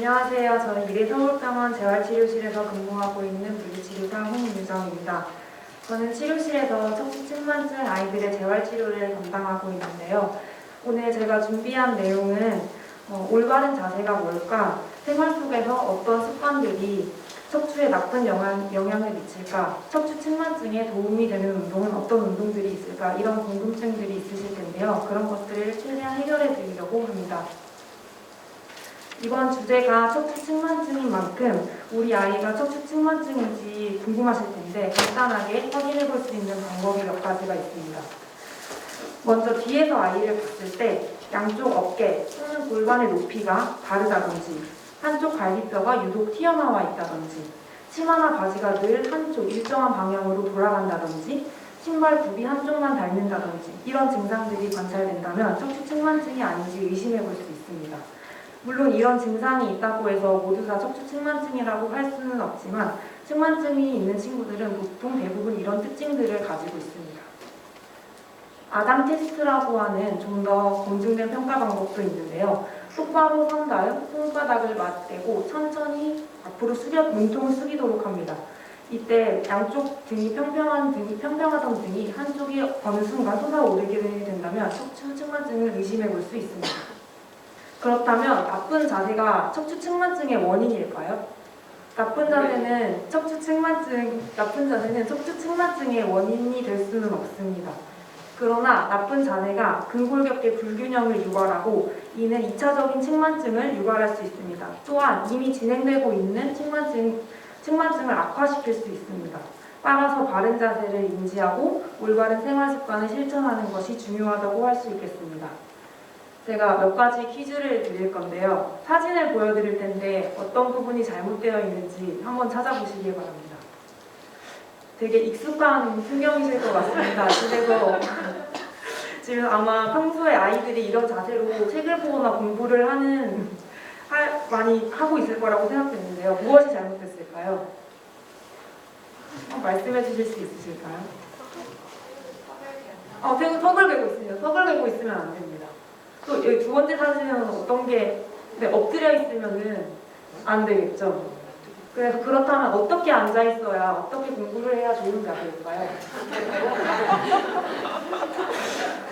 안녕하세요. 저는 미래서울병원 재활치료실에서 근무하고 있는 물리치료사 홍윤정입니다. 저는 치료실에서 척추측만증 아이들의 재활치료를 담당하고 있는데요. 오늘 제가 준비한 내용은 올바른 자세가 뭘까, 생활 속에서 어떤 습관들이 척추에 나쁜 영향을 미칠까, 척추측만증에 도움이 되는 운동은 어떤 운동들이 있을까, 이런 궁금증들이 있으실 텐데요. 그런 것들을 최대한 해결해 드리려고 합니다. 이번 주제가 척추측만증인 만큼 우리 아이가 척추측만증인지 궁금하실 텐데 간단하게 확인해 볼 수 있는 방법이 몇 가지가 있습니다. 먼저 뒤에서 아이를 봤을 때 양쪽 어깨 또는 골반의 높이가 다르다든지 한쪽 갈비뼈가 유독 튀어나와 있다든지 치마나 바지가 늘 한쪽 일정한 방향으로 돌아간다든지 신발 굽이 한쪽만 닳는다든지 이런 증상들이 관찰된다면 척추측만증이 아닌지 의심해 볼 수 있습니다. 물론 이런 증상이 있다고 해서 모두 다 척추측만증이라고 할 수는 없지만 측만증이 있는 친구들은 보통 대부분 이런 특징들을 가지고 있습니다. 아담 테스트라고 하는 좀 더 검증된 평가 방법도 있는데요. 똑바로 선 다음 손바닥을 맞대고 천천히 앞으로 몸통을 숙이도록 합니다. 이때 양쪽 평평하던 등이 한쪽이 어느 순간 솟아오르게 된다면 척추측만증을 의심해 볼 수 있습니다. 그렇다면 나쁜 자세가 척추측만증의 원인일까요? 나쁜 자세는 척추측만증의 원인이 될 수는 없습니다. 그러나 나쁜 자세가 근골격계 불균형을 유발하고 이는 2차적인 측만증을 유발할 수 있습니다. 또한 이미 진행되고 있는 측만증을 악화시킬 수 있습니다. 따라서 바른 자세를 인지하고 올바른 생활 습관을 실천하는 것이 중요하다고 할 수 있겠습니다. 제가 몇 가지 퀴즈를 드릴 건데요. 사진을 보여드릴 텐데 어떤 부분이 잘못되어 있는지 한번 찾아보시기 바랍니다. 되게 익숙한 풍경이실 것 같습니다. 그래서 지금 아마 평소에 아이들이 이런 자세로 책을 보거나 공부를 많이 하고 있을 거라고 생각했는데요. 무엇이 잘못됐을까요? 말씀해 주실 수 있으실까요? 턱을 괴고 있습니다. 턱을 괴고 있으면 안 됩니다. 또 여기 두 번째 사진은 어떤 게 엎드려 있으면은 안 되겠죠. 그래서 그렇다면 어떻게 앉아 있어야 어떻게 공부를 해야 좋은 자세일까요?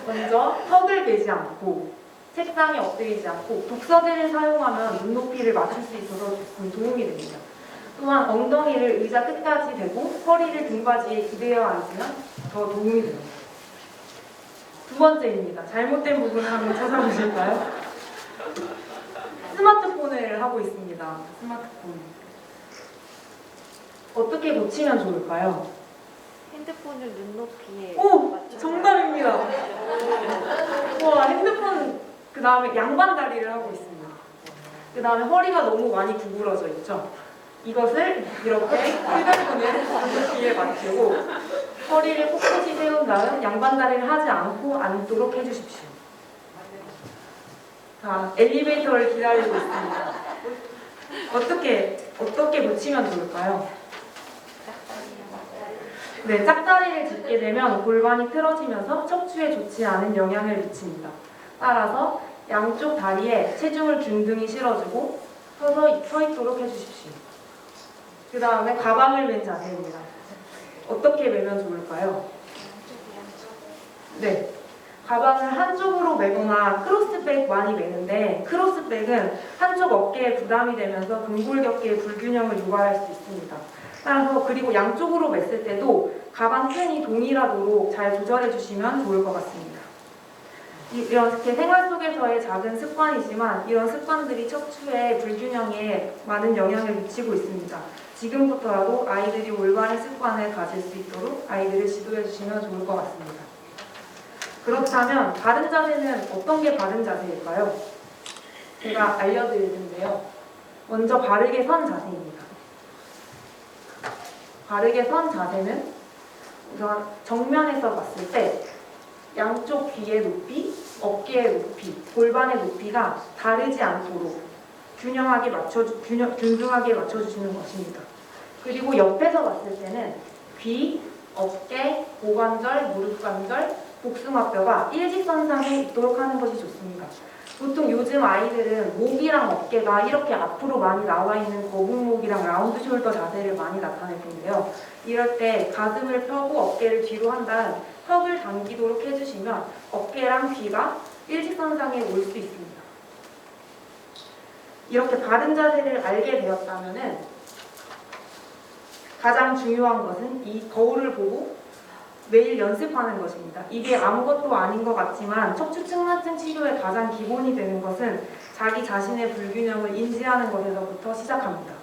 먼저 턱을 괴지 않고 책상에 엎드리지 않고 독서대를 사용하면 눈높이를 맞출 수 있어서 도움이 됩니다. 또한 엉덩이를 의자 끝까지 대고 허리를 등받이에 기대어 앉으면 더 도움이 됩니다. 두 번째입니다. 잘못된 부분을 한번 찾아보실까요? 스마트폰을 하고 있습니다. 스마트폰. 어떻게 고치면 좋을까요? 핸드폰을 눈높이에 오! 정답입니다. 와, 핸드폰 그 다음에 양반 다리를 하고 있습니다. 그 다음에 허리가 너무 많이 구부러져 있죠. 이것을 이렇게 휴대폰을 눈높이에 맞추고 허리를 꼿꼿이 세운 다음 양반 다리를 하지 않고 앉도록 해주십시오. 자, 엘리베이터를 기다리고 있습니다. 어떻게 고치면 좋을까요? 네, 짝다리를 짚게 되면 골반이 틀어지면서 척추에 좋지 않은 영향을 미칩니다. 따라서 양쪽 다리에 체중을 균등히 실어주고 서 있도록 해주십시오. 그 다음에 가방을 맨 자세입니다. 어떻게 매면 좋을까요? 네, 가방을 한쪽으로 매거나 크로스백 많이 매는데 크로스백은 한쪽 어깨에 부담이 되면서 근골격계의 불균형을 유발할 수 있습니다. 따라서 그리고 양쪽으로 맸을 때도 가방 끈이 동일하도록 잘 조절해 주시면 좋을 것 같습니다. 이렇게 생활 속에서의 작은 습관이지만 이런 습관들이 척추의 불균형에 많은 영향을 미치고 있습니다. 지금부터라도 아이들이 올바른 습관을 가질 수 있도록 아이들을 지도해 주시면 좋을 것 같습니다. 그렇다면 바른 자세는 어떤 게 바른 자세일까요? 제가 알려드릴 텐데요. 먼저 바르게 선 자세입니다. 바르게 선 자세는 우선 정면에서 봤을 때 양쪽 귀의 높이, 어깨의 높이, 골반의 높이가 다르지 않도록 균등하게 맞춰주시는 것입니다. 그리고 옆에서 봤을 때는 귀, 어깨, 고관절, 무릎관절, 복숭아뼈가 일직선상에 있도록 하는 것이 좋습니다. 보통 요즘 아이들은 목이랑 어깨가 이렇게 앞으로 많이 나와 있는 거북목이랑 라운드 숄더 자세를 많이 나타낼 텐데요. 이럴 때 가슴을 펴고 어깨를 뒤로 한 다음 턱을 당기도록 해주시면 어깨랑 귀가 일직선상에 올 수 있습니다. 이렇게 바른 자세를 알게 되었다면 가장 중요한 것은 이 거울을 보고 매일 연습하는 것입니다. 이게 아무것도 아닌 것 같지만 척추측만증 치료의 가장 기본이 되는 것은 자기 자신의 불균형을 인지하는 것에서부터 시작합니다.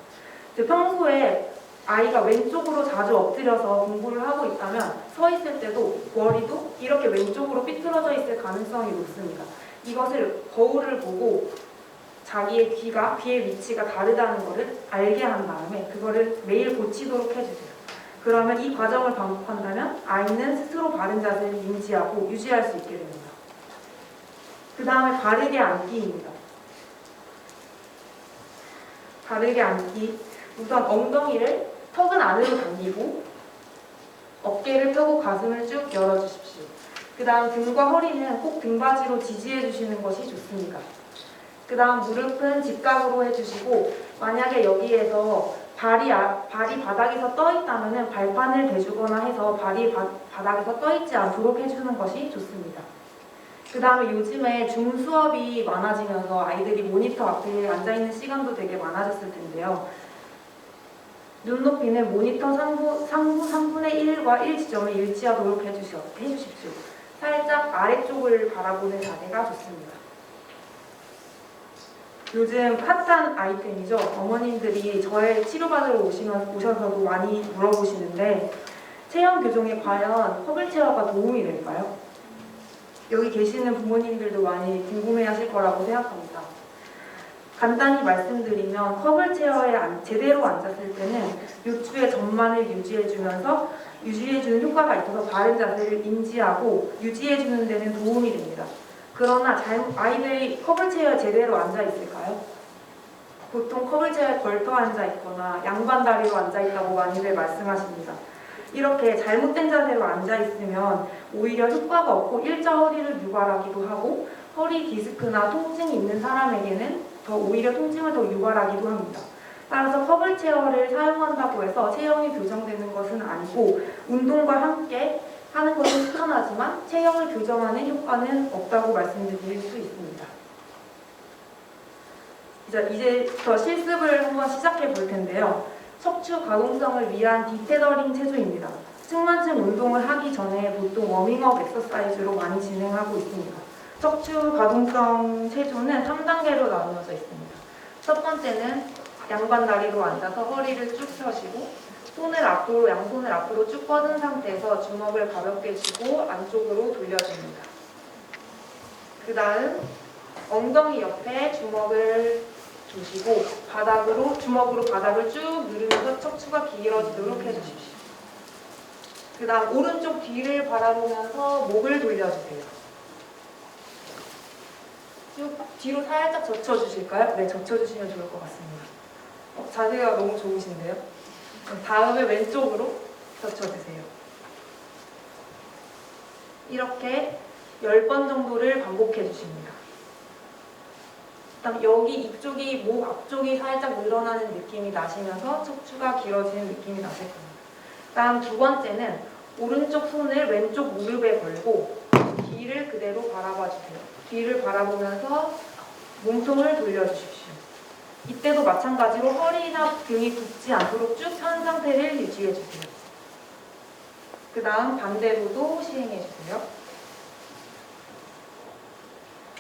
평소에 아이가 왼쪽으로 자주 엎드려서 공부를 하고 있다면 서 있을 때도 머리도 이렇게 왼쪽으로 삐뚤어져 있을 가능성이 높습니다. 이것을 거울을 보고 자기의 귀의 위치가 다르다는 것을 알게 한 다음에 그거를 매일 고치도록 해주세요. 그러면 이 과정을 반복한다면 아이는 스스로 바른 자세를 인지하고 유지할 수 있게 됩니다. 그 다음에 바르게 앉기입니다. 바르게 앉기. 우선 엉덩이를 턱은 안으로 당기고 어깨를 펴고 가슴을 쭉 열어주십시오. 그 다음 등과 허리는 꼭 등받이로 지지해 주시는 것이 좋습니다. 그 다음 무릎은 직각으로 해주시고 만약에 여기에서 발이 바닥에서 떠 있다면 발판을 대주거나 해서 발이 바닥에서 떠 있지 않도록 해주는 것이 좋습니다. 그 다음에 요즘에 줌 수업이 많아지면서 아이들이 모니터 앞에 앉아있는 시간도 되게 많아졌을 텐데요. 눈높이는 모니터 상부 3분의 1과 1 지점을 일치하도록 해주십시오. 살짝 아래쪽을 바라보는 자세가 좋습니다. 요즘 핫한 아이템이죠. 어머님들이 저의 치료받으러 오셔서도 많이 물어보시는데 체형 교정에 과연 허블 체어가 도움이 될까요? 여기 계시는 부모님들도 많이 궁금해하실 거라고 생각합니다. 간단히 말씀드리면 허블 체어에 제대로 앉았을 때는 요추의 전만을 유지해주는 효과가 있어서 바른 자세를 인지하고 유지해주는 데는 도움이 됩니다. 그러나 아이들이 커블체어에 제대로 앉아 있을까요? 보통 커블체어에 걸터 앉아 있거나 양반 다리로 앉아 있다고 많이들 말씀하십니다. 이렇게 잘못된 자세로 앉아 있으면 오히려 효과가 없고 일자 허리를 유발하기도 하고 허리 디스크나 통증이 있는 사람에게는 오히려 통증을 더 유발하기도 합니다. 따라서 커블체어를 사용한다고 해서 체형이 교정되는 것은 아니고 운동과 함께 하는 것은 추천하지만 체형을 교정하는 효과는 없다고 말씀드릴 수 있습니다. 이제부터 실습을 한번 시작해 볼 텐데요. 척추 가동성을 위한 디테더링 체조입니다. 측만증 운동을 하기 전에 보통 워밍업 엑서사이즈로 많이 진행하고 있습니다. 척추 가동성 체조는 3단계로 나누어져 있습니다. 첫 번째는 양반 다리로 앉아서 허리를 쭉 펴시고 양손을 앞으로 쭉 뻗은 상태에서 주먹을 가볍게 쥐고 안쪽으로 돌려줍니다. 그 다음 엉덩이 옆에 주먹을 두시고 주먹으로 바닥을 쭉 누르면서 척추가 길어지도록 해주십시오. 그 다음 오른쪽 뒤를 바라보면서 목을 돌려주세요. 쭉 뒤로 살짝 젖혀주실까요? 네, 젖혀주시면 좋을 것 같습니다. 자세가 너무 좋으신데요? 다음에 왼쪽으로 젖혀주세요. 이렇게 10번 정도를 반복해 주십니다. 그다음 여기 이쪽이 목 앞쪽이 살짝 늘어나는 느낌이 나시면서 척추가 길어지는 느낌이 나실 겁니다. 다음 두 번째는 오른쪽 손을 왼쪽 무릎에 걸고 뒤를 그대로 바라봐 주세요. 뒤를 바라보면서 몸통을 돌려주십시오. 이때도 마찬가지로 허리나 등이 굽지 않도록 쭉 편 상태를 유지해주세요. 그 다음 반대로도 시행해주세요.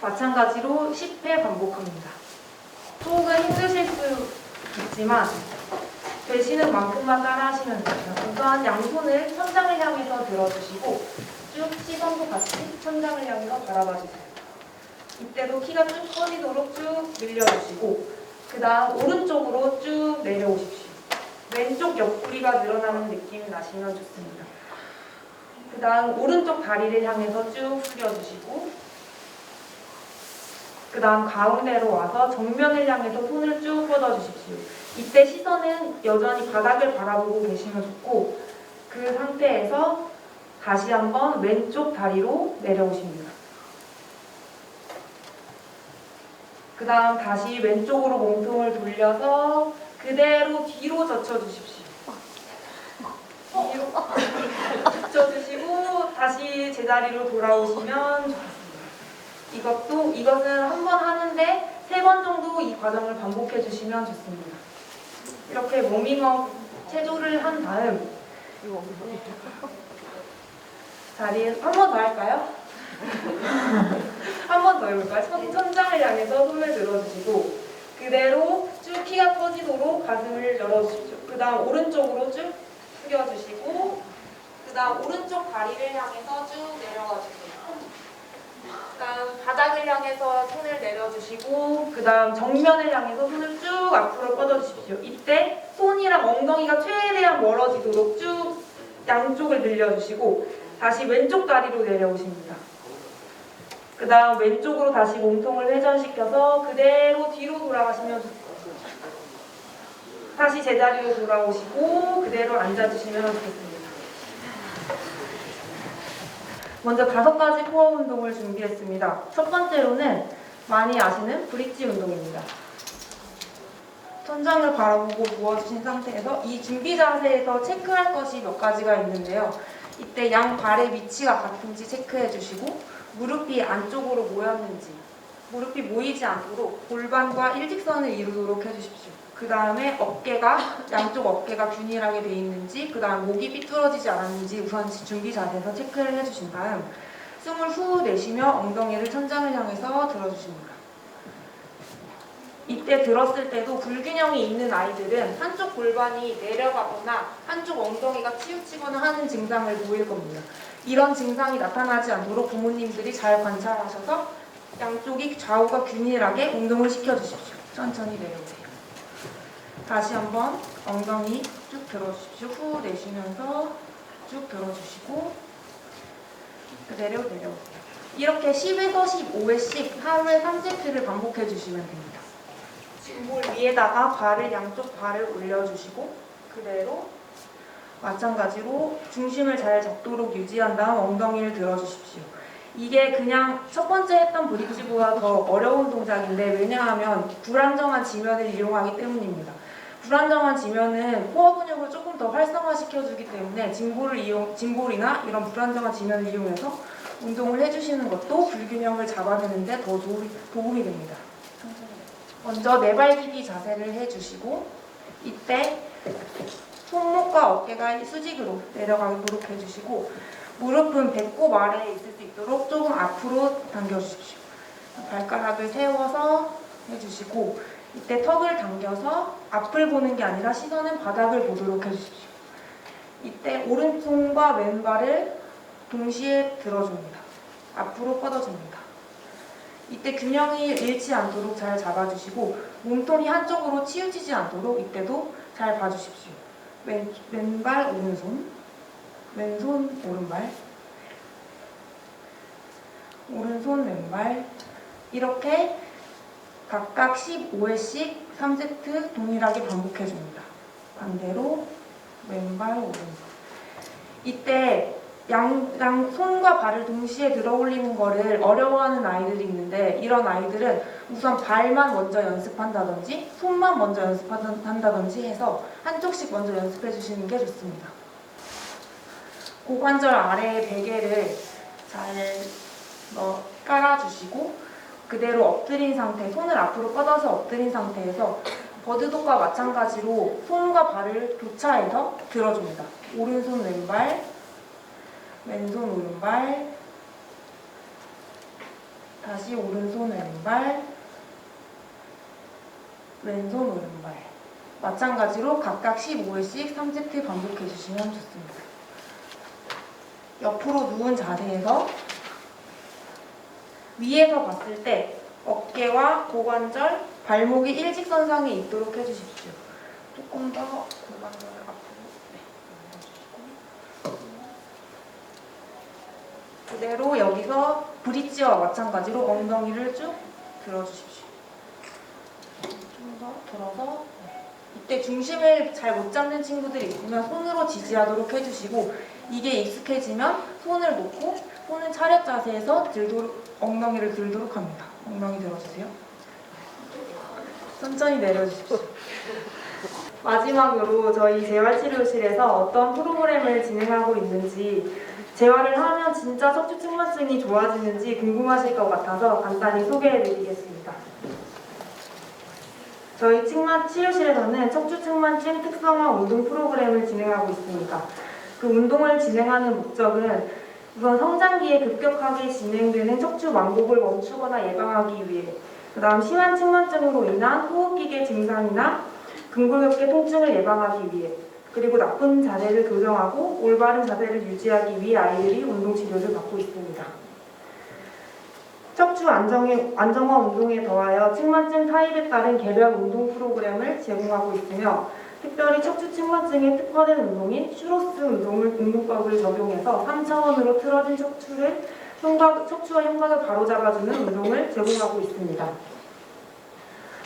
마찬가지로 10회 반복합니다. 속은 힘드실 수 있지만 되시는 만큼만 따라 하시면 됩니다. 우선 양손을 천장을 향해서 들어주시고 쭉 시선도 같이 천장을 향해서 바라봐주세요. 이때도 키가 쭉 커지도록 쭉 늘려주시고 그 다음 오른쪽으로 쭉 내려오십시오. 왼쪽 옆구리가 늘어나는 느낌이 나시면 좋습니다. 그 다음 오른쪽 다리를 향해서 쭉 숙여주시고 그 다음 가운데로 와서 정면을 향해서 손을 쭉 뻗어주십시오. 이때 시선은 여전히 바닥을 바라보고 계시면 좋고 그 상태에서 다시 한번 왼쪽 다리로 내려오십니다. 그 다음 다시 왼쪽으로 몸통을 돌려서 그대로 뒤로 젖혀주십시오. 뒤로 젖혀주시고 다시 제자리로 돌아오시면 좋겠습니다. 이것은 한 번 하는데 3번 정도 이 과정을 반복해 주시면 좋습니다. 이렇게 워밍업 체조를 한 다음 자리에 한 번 더 할까요? 한 번 더 해볼까요? 천장을 향해서 손을 들어주시고 그대로 쭉 키가 터지도록 가슴을 열어주십시오. 그 다음 오른쪽으로 쭉 숙여주시고 그 다음 오른쪽 다리를 향해서 쭉 내려가주세요. 그 다음 바닥을 향해서 손을 내려주시고 그 다음 정면을 향해서 손을 쭉 앞으로 뻗어주십시오. 이때 손이랑 엉덩이가 최대한 멀어지도록 쭉 양쪽을 늘려주시고 다시 왼쪽 다리로 내려오십니다. 그 다음 왼쪽으로 다시 몸통을 회전시켜서 그대로 뒤로 돌아가시면 좋습니다. 다시 제자리로 돌아오시고 그대로 앉아주시면 좋겠습니다. 먼저 5가지 코어 운동을 준비했습니다. 첫 번째로는 많이 아시는 브릿지 운동입니다. 천장을 바라보고 누워주신 상태에서 이 준비 자세에서 체크할 것이 몇 가지가 있는데요. 이때 양 발의 위치가 같은지 체크해 주시고 무릎이 안쪽으로 모였는지 무릎이 모이지 않도록 골반과 일직선을 이루도록 해주십시오. 그 다음에 양쪽 어깨가 균일하게 되어 있는지 그 다음 목이 삐뚤어지지 않았는지 우선 준비 자세에서 체크를 해주신 다음 숨을 후 내쉬며 엉덩이를 천장을 향해서 들어주십니다. 이때 들었을 때도 불균형이 있는 아이들은 한쪽 골반이 내려가거나 한쪽 엉덩이가 치우치거나 하는 증상을 보일 겁니다. 이런 증상이 나타나지 않도록 부모님들이 잘 관찰하셔서 양쪽이 좌우가 균일하게 운동을 시켜주십시오. 천천히 내려오세요. 다시 한번 엉덩이 쭉 들어주십시오. 후 내쉬면서 쭉 들어주시고 그대로 내려오세요. 이렇게 10에서 15회씩 하루에 3세트를 반복해 주시면 됩니다. 볼 위에다가 양쪽 발을 올려주시고 그대로 마찬가지로 중심을 잘 잡도록 유지한 다음 엉덩이를 들어주십시오. 이게 그냥 첫 번째 했던 브릿지보다 더 어려운 동작인데 왜냐하면 불안정한 지면을 이용하기 때문입니다. 불안정한 지면은 코어 근육을 조금 더 활성화시켜주기 때문에 짐볼이나 이런 불안정한 지면을 이용해서 운동을 해주시는 것도 불균형을 잡아내는 데 더 도움이 됩니다. 먼저 네발기기 자세를 해주시고 이때 손목과 어깨가 수직으로 내려가도록 해주시고 무릎은 배꼽 아래에 있을 수 있도록 조금 앞으로 당겨주십시오. 발가락을 세워서 해주시고 이때 턱을 당겨서 앞을 보는 게 아니라 시선은 바닥을 보도록 해주십시오. 이때 오른손과 왼발을 동시에 들어줍니다. 앞으로 뻗어줍니다. 이때 균형이 잃지 않도록 잘 잡아주시고 몸통이 한쪽으로 치우치지 않도록 이때도 잘 봐주십시오. 왼발 오른손, 왼손 오른발, 오른손 왼발 이렇게 각각 15회씩 3세트 동일하게 반복해줍니다. 반대로 왼발 오른손. 이때 손과 발을 동시에 들어 올리는 거를 어려워하는 아이들이 있는데 이런 아이들은 우선 발만 먼저 연습한다든지 손만 먼저 연습한다든지 해서 한쪽씩 먼저 연습해 주시는 게 좋습니다. 고관절 아래에 베개를 잘 깔아주시고 그대로 엎드린 상태, 손을 앞으로 뻗어서 엎드린 상태에서 버드독과 마찬가지로 손과 발을 교차해서 들어줍니다. 오른손 왼발, 왼손 오른발, 다시 오른손 왼발, 왼손 오른발. 마찬가지로 각각 15회씩 3세트 반복해 주시면 좋습니다. 옆으로 누운 자세에서 위에서 봤을 때 어깨와 고관절, 발목이 일직선상에 있도록 해주십시오. 조금 더 고관절을 앞으로 그대로 여기서 브릿지와 마찬가지로 엉덩이를 쭉 들어주십시오. 좀 더 들어서 이때 중심을 잘 못 잡는 친구들이 있으면 손으로 지지하도록 해주시고 이게 익숙해지면 손을 놓고 손은 차렷 자세에서 엉덩이를 들도록 합니다. 엉덩이 들어주세요. 천천히 내려주십시오. 마지막으로 저희 재활치료실에서 어떤 프로그램을 진행하고 있는지, 재활을 하면 진짜 척추 측만증이 좋아지는지 궁금하실 것 같아서 간단히 소개해드리겠습니다. 저희 치료실에서는 척추 측만증 특성화 운동 프로그램을 진행하고 있습니다. 그 운동을 진행하는 목적은 우선 성장기에 급격하게 진행되는 척추 완곡을 멈추거나 예방하기 위해, 그 다음 심한 측만증으로 인한 호흡기계 증상이나 근골격계 통증을 예방하기 위해, 그리고 나쁜 자세를 교정하고 올바른 자세를 유지하기 위해 아이들이 운동 치료를 받고 있습니다. 척추 안정화 운동에 더하여 측만증 타입에 따른 개별 운동 프로그램을 제공하고 있으며, 특별히 척추 측만증에 특화된 운동인 슈로스 운동법을 적용해서 3차원으로 틀어진 척추와 흉곽을 바로잡아주는 운동을 제공하고 있습니다.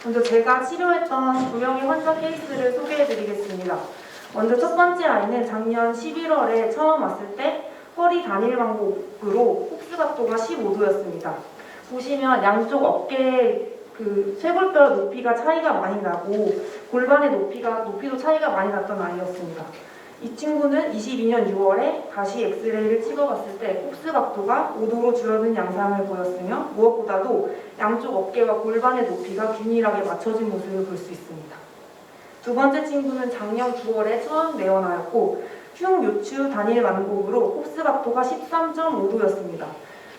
먼저 제가 치료했던 2명의 환자 케이스를 소개해드리겠습니다. 먼저 첫 번째 아이는 작년 11월에 처음 왔을 때 허리 단일 왕복으로 흡수 각도가 15도였습니다. 보시면 양쪽 어깨 쇄골뼈 높이가 차이가 많이 나고 골반의 높이도 차이가 많이 났던 아이였습니다. 이 친구는 22년 6월에 다시 엑스레이를 찍어봤을 때 흡수 각도가 5도로 줄어든 양상을 보였으며, 무엇보다도 양쪽 어깨와 골반의 높이가 균일하게 맞춰진 모습을 볼 수 있습니다. 두 번째 친구는 작년 9월에 처음 내원하였고 흉요추 단일 완곡으로 흡수 각도가 13.5도였습니다.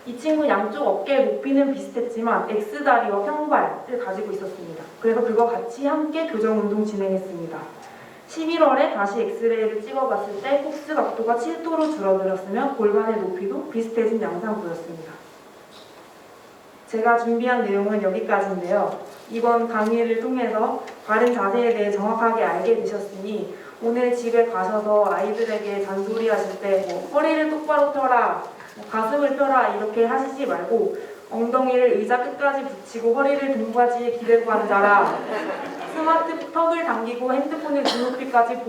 이 친구 양쪽 어깨 높이는 비슷했지만 X다리와 평발을 가지고 있었습니다. 그래서 그거 같이 함께 교정 운동 진행했습니다. 11월에 다시 엑스레이를 찍어봤을 때 흡수 각도가 7도로 줄어들었으며 골반의 높이도 비슷해진 양상 보였습니다. 제가 준비한 내용은 여기까지인데요. 이번 강의를 통해서 바른 자세에 대해 정확하게 알게 되셨으니 오늘 집에 가셔서 아이들에게 잔소리 하실 때 허리를 똑바로 펴라, 가슴을 펴라 이렇게 하시지 말고 엉덩이를 의자 끝까지 붙이고 허리를 등받이에 기대고 앉아라, 스마트턱을 당기고 핸드폰을 눈높이까지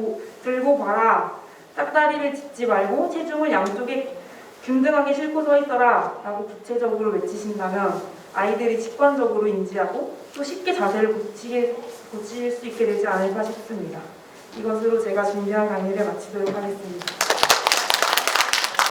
들고 봐라, 짝다리를 짚지 말고 체중을 양쪽에 균등하게 싣고 서 있어라 라고 구체적으로 외치신다면 아이들이 직관적으로 인지하고 또 쉽게 자세를 고칠 수 있게 되지 않을까 싶습니다. 이것으로 제가 준비한 강의를 마치도록 하겠습니다.